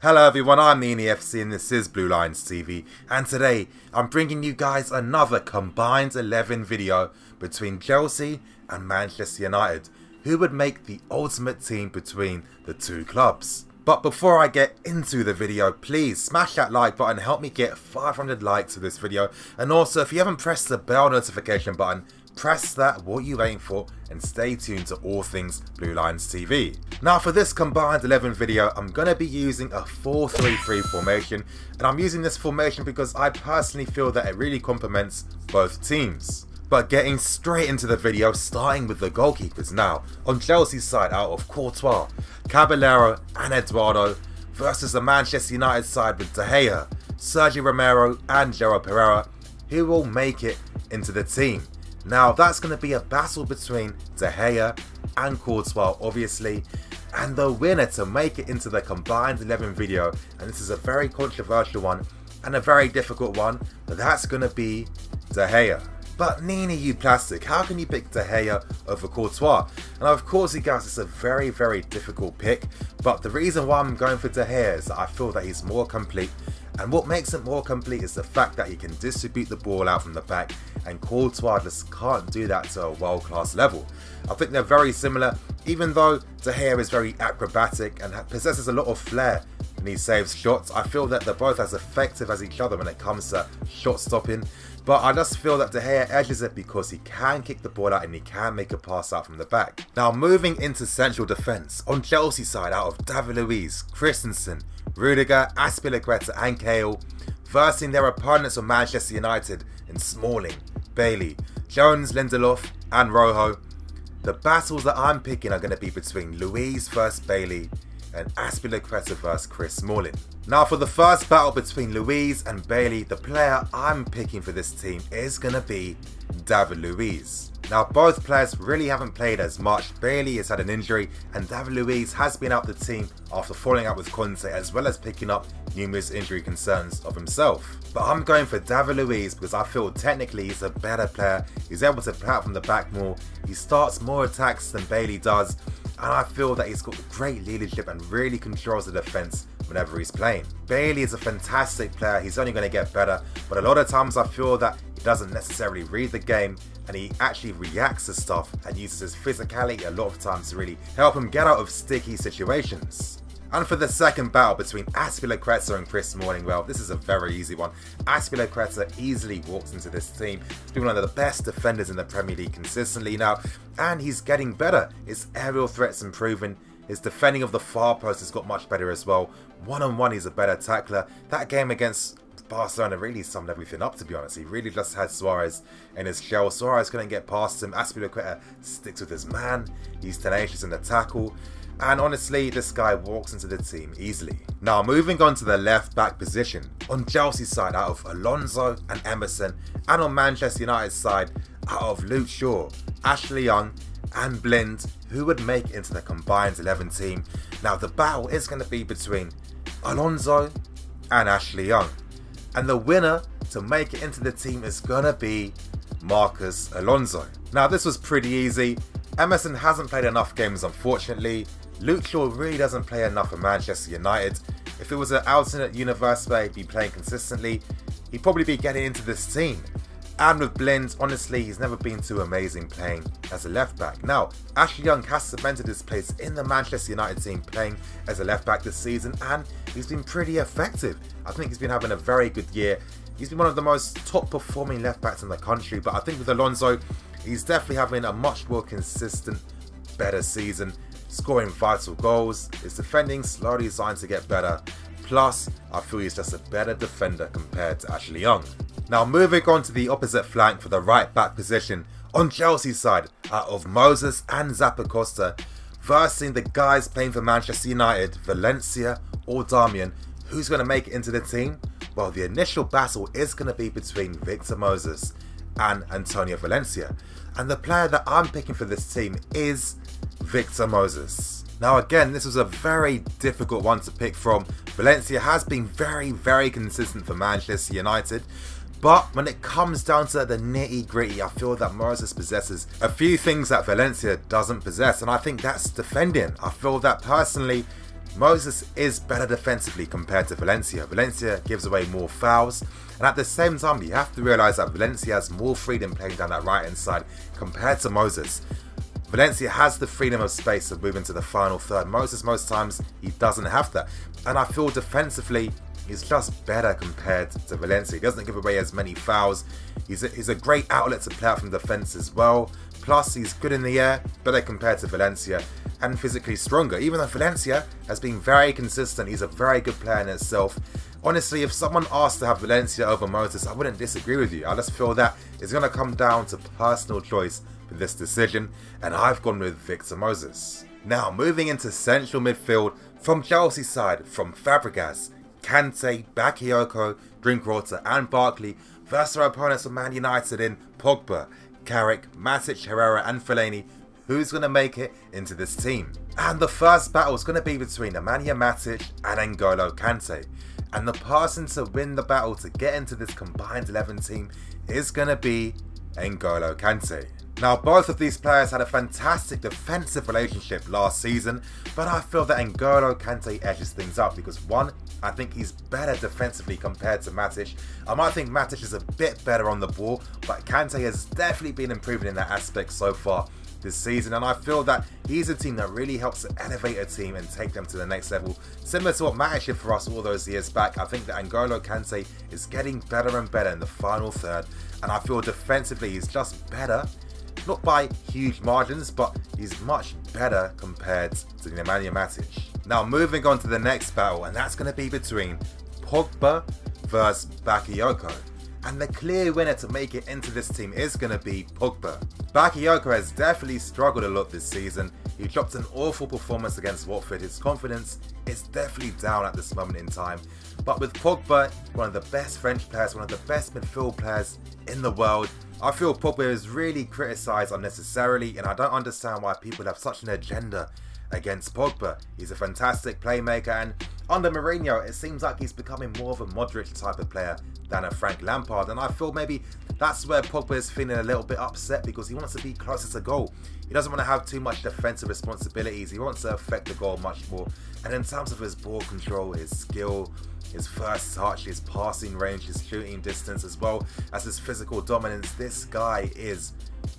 Hello everyone, I'm NEFC and this is Blue Lions TV, and today I'm bringing you guys another combined 11 video between Chelsea and Manchester United, who would make the ultimate team between the two clubs. But before I get into the video, please smash that like button, help me get 500 likes for this video, and also if you haven't pressed the bell notification button, press that, what you waiting for, and stay tuned to all things Blue Lions TV. Now for this combined 11 video, I'm going to be using a 4-3-3 formation, and I'm using this formation because I personally feel that it really complements both teams. But getting straight into the video, starting with the goalkeepers now. On Chelsea's side, out of Courtois, Caballero and Eduardo, versus the Manchester United side with De Gea, Sergio Romero and João Pereira, who will make it into the team. Now that's going to be a battle between De Gea and Courtois obviously, and the winner to make it into the combined 11 video, and this is a very controversial one and a very difficult one, but that's going to be De Gea. But Nini, you plastic, how can you pick De Gea over Courtois? And of course you guys, it's a very difficult pick, but the reason why I'm going for De Gea is that I feel that he's more complete, and what makes him more complete is the fact that he can distribute the ball out from the back, and Courtois just can't do that to a world-class level. I think they're very similar, even though De Gea is very acrobatic and possesses a lot of flair when he saves shots. I feel that they're both as effective as each other when it comes to shot stopping, but I just feel that De Gea edges it because he can kick the ball out and he can make a pass out from the back. Now moving into central defence, on Chelsea's side, out of David Luiz, Christensen, Rudiger, Azpilicueta and Cahill, versing their opponents from Manchester United in Smalling, Bailey, Jones, Lindelof and Rojo. The battles that I'm picking are going to be between Luiz versus Bailey and Azpilicueta versus Chris Smalling. Now for the first battle between Luiz and Bailey, the player I'm picking for this team is going to be David Luiz. Now both players really haven't played as much. Bailey has had an injury and David Luiz has been out the team after falling out with Kante, as well as picking up numerous injury concerns of himself. But I'm going for David Luiz because I feel technically he's a better player. He's able to play out from the back more. He starts more attacks than Bailey does, and I feel that he's got great leadership and really controls the defence whenever he's playing. Bailey is a fantastic player, he's only going to get better, but a lot of times I feel that he doesn't necessarily read the game and he actually reacts to stuff and uses his physicality a lot of times to really help him get out of sticky situations. And for the second battle between Azpilicueta and Chris Smalling, well, this is a very easy one. Azpilicueta easily walks into this team. He's been one of the best defenders in the Premier League consistently now, and he's getting better. His aerial threat's improving. His defending of the far post has got much better as well. One-on-one, he's a better tackler. That game against Barcelona really summed everything up, to be honest. He really just had Suarez in his shell. Suarez couldn't get past him. Azpilicueta sticks with his man. He's tenacious in the tackle. And honestly, this guy walks into the team easily. Now moving on to the left back position. On Chelsea's side, out of Alonso and Emerson, and on Manchester United's side, out of Luke Shaw, Ashley Young and Blind, who would make it into the combined 11 team. Now the battle is going to be between Alonso and Ashley Young, and the winner to make it into the team is going to be Marcos Alonso. Now this was pretty easy. Emerson hasn't played enough games, unfortunately. Luke Shaw really doesn't play enough for Manchester United. If it was an alternate universe where he'd be playing consistently, he'd probably be getting into this team. And with Blind, honestly, he's never been too amazing playing as a left back. Now, Ashley Young has cemented his place in the Manchester United team playing as a left back this season, and he's been pretty effective. I think he's been having a very good year. He's been one of the most top performing left backs in the country, but I think with Alonso, he's definitely having a much more consistent, better season, scoring vital goals. His defending slowly starting to get better. Plus, I feel he's just a better defender compared to Ashley Young. Now moving on to the opposite flank for the right back position. On Chelsea's side, out of Moses and Zappacosta, versing the guys playing for Manchester United, Valencia or Darmian, who's going to make it into the team? Well, the initial battle is going to be between Victor Moses and Antonio Valencia, and the player that I'm picking for this team is Victor Moses. Now again, this was a very difficult one to pick from. Valencia has been very consistent for Manchester United, but when it comes down to the nitty gritty, I feel that Moses possesses a few things that Valencia doesn't possess, and I think that's defending. I feel that personally Moses is better defensively compared to Valencia. Valencia gives away more fouls, and at the same time you have to realise that Valencia has more freedom playing down that right hand side compared to Moses. Valencia has the freedom of space to move into the final third. Moses, most times, he doesn't have that. And I feel defensively, he's just better compared to Valencia. He doesn't give away as many fouls. He's a great outlet to play out from defence as well. Plus, he's good in the air, better compared to Valencia, and physically stronger. Even though Valencia has been very consistent, he's a very good player in itself. Honestly, if someone asked to have Valencia over Moses, I wouldn't disagree with you. I just feel that it's going to come down to personal choice for this decision, and I've gone with Victor Moses. Now, moving into central midfield, from Chelsea's side, from Fabregas, Kante, Bakayoko, Drinkwater and Barkley versus our opponents of Man United in Pogba, Carrick, Matic, Herrera and Fellaini. Who's going to make it into this team? And the first battle is going to be between Nemanja Matic and N'Golo Kante. And the person to win the battle to get into this combined 11 team is going to be N'Golo Kante. Now, both of these players had a fantastic defensive relationship last season, but I feel that N'Golo Kante edges things up because, one, I think he's better defensively compared to Matic. I might think Matic is a bit better on the ball, but Kante has definitely been improving in that aspect so far this season, and I feel that he's a team that really helps to elevate a team and take them to the next level. Similar to what Matic did for us all those years back, I think that N'Golo Kante is getting better and better in the final third, and I feel defensively he's just better. Not by huge margins, but he's much better compared to Nemanja Matic. Now, moving on to the next battle, and that's going to be between Pogba versus Bakayoko. And the clear winner to make it into this team is going to be Pogba. Bakayoko has definitely struggled a lot this season. He dropped an awful performance against Watford. His confidence is definitely down at this moment in time. But with Pogba, one of the best French players, one of the best midfield players in the world, I feel Pogba is really criticised unnecessarily, and I don't understand why people have such an agenda against Pogba. He's a fantastic playmaker, and under Mourinho it seems like he's becoming more of a Modric type of player than a Frank Lampard, and I feel maybe that's where Pogba is feeling a little bit upset because he wants to be closer to goal. He doesn't want to have too much defensive responsibilities. He wants to affect the goal much more, and in terms of his ball control, his skill, his first touch, his passing range, his shooting distance, as well as his physical dominance, this guy is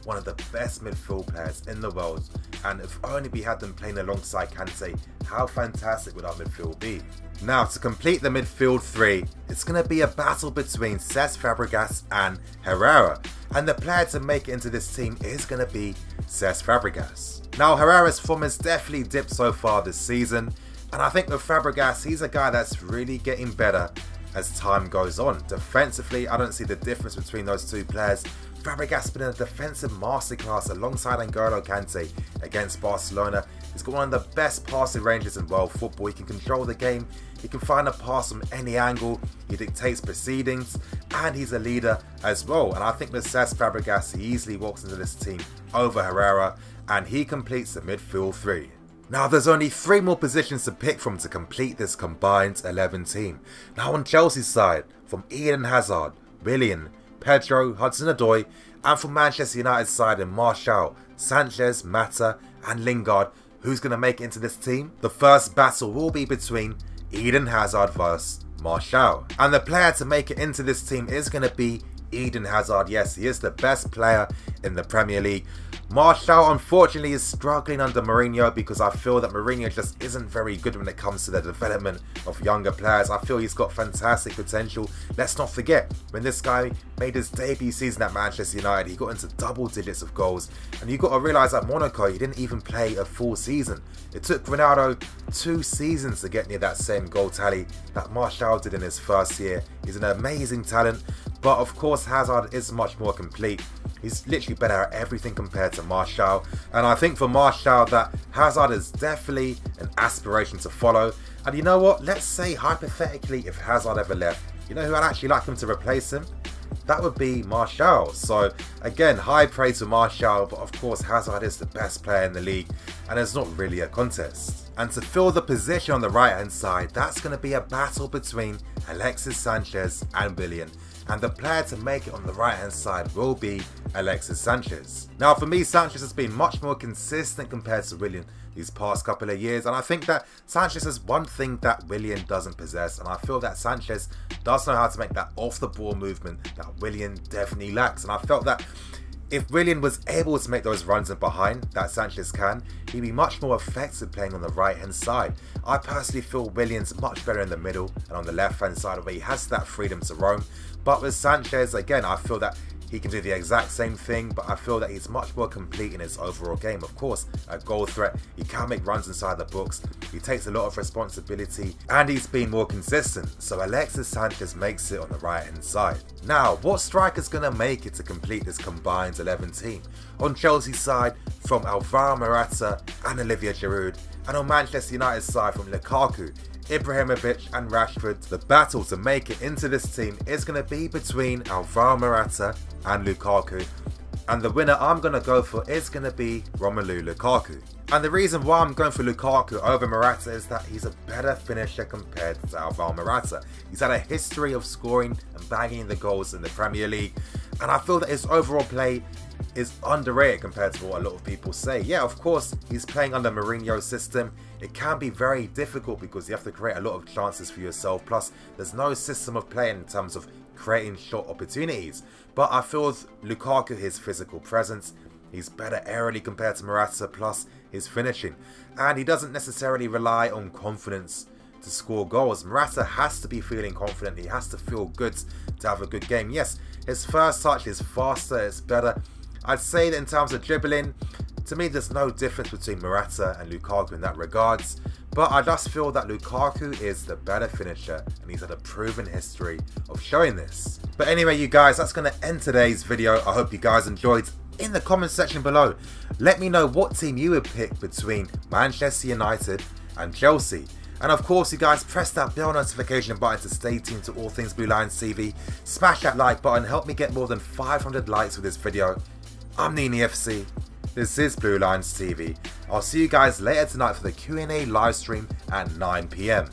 one of the best midfield players in the world. And if only we had them playing alongside Kante, how fantastic would our midfield be? Now, to complete the midfield three, it's going to be a battle between Cesc Fabregas and Herrera. And the player to make it into this team is going to be Cesc Fabregas. Now, Herrera's form has definitely dipped so far this season, and I think with Fabregas, he's a guy that's really getting better as time goes on. Defensively, I don't see the difference between those two players. Fabregas has been a defensive masterclass alongside N'Golo Kante against Barcelona. He's got one of the best passing ranges in world football. He can control the game, he can find a pass from any angle, he dictates proceedings, and he's a leader as well. And I think with Cesc Fabregas, he easily walks into this team over Herrera, and he completes the midfield three. Now, there's only 3 more positions to pick from to complete this combined 11 team. Now, on Chelsea's side, from Eden Hazard, Willian, Pedro, Hudson-Odoi, and from Manchester United's side in Martial, Sanchez, Mata and Lingard, who's going to make it into this team? The first battle will be between Eden Hazard versus Martial. And the player to make it into this team is going to be Eden Hazard. Yes, he is the best player in the Premier League. Martial, unfortunately, is struggling under Mourinho because I feel that Mourinho just isn't very good when it comes to the development of younger players. I feel he's got fantastic potential. Let's not forget, when this guy made his debut season at Manchester United, he got into double digits of goals. And you've got to realise at Monaco, he didn't even play a full season. It took Ronaldo 2 seasons to get near that same goal tally that Martial did in his first year. He's an amazing talent, but of course Hazard is much more complete. He's literally better at everything compared to Martial, and I think for Martial that Hazard is definitely an aspiration to follow. And you know what, let's say hypothetically if Hazard ever left, you know who I'd actually like him to replace him? That would be Martial. So again, high praise to Martial, but of course Hazard is the best player in the league and it's not really a contest. And to fill the position on the right hand side, that's going to be a battle between Alexis Sanchez and Willian. And the player to make it on the right hand side will be Alexis Sanchez. Now for me, Sanchez has been much more consistent compared to Willian these past couple of years, and I think that Sanchez has one thing that Willian doesn't possess, and I feel that Sanchez does know how to make that off the ball movement that Willian definitely lacks. And I felt that if Willian was able to make those runs in behind that Sanchez can, he'd be much more effective playing on the right hand side. I personally feel Willian's much better in the middle and on the left hand side where he has that freedom to roam. But with Sanchez, again, I feel that he can do the exact same thing, but I feel that he's much more complete in his overall game. Of course, a goal threat, he can make runs inside the box, he takes a lot of responsibility, and he's been more consistent. So Alexis Sanchez makes it on the right hand side. Now, what striker's going to make it to complete this combined 11 team? On Chelsea's side, from Alvaro Morata and Olivier Giroud, and on Manchester United's side from Lukaku, Ibrahimovic and Rashford. The battle to make it into this team is going to be between Alvaro Morata and Lukaku, and the winner I'm going to go for is going to be Romelu Lukaku. And the reason why I'm going for Lukaku over Morata is that he's a better finisher compared to Alvaro Morata. He's had a history of scoring and banging the goals in the Premier League, and I feel that his overall play is underrated compared to what a lot of people say. Yeah, of course, he's playing under Mourinho's system. It can be very difficult because you have to create a lot of chances for yourself. Plus, there's no system of play in terms of creating shot opportunities. But I feel with Lukaku, his physical presence, he's better aerially compared to Morata, plus his finishing. And he doesn't necessarily rely on confidence to score goals. Morata has to be feeling confident. He has to feel good to have a good game. Yes, his first touch is faster, it's better. I'd say that in terms of dribbling, to me there's no difference between Morata and Lukaku in that regards, but I just feel that Lukaku is the better finisher and he's had a proven history of showing this. But anyway you guys, that's going to end today's video. I hope you guys enjoyed. In the comment section below, let me know what team you would pick between Manchester United and Chelsea. And of course you guys, press that bell notification button to stay tuned to all things Blue Lions TV. Smash that like button, help me get more than 500 likes with this video. I'm NEMANJA, this is Blue Lions TV. I'll see you guys later tonight for the Q&A live stream at 9 PM.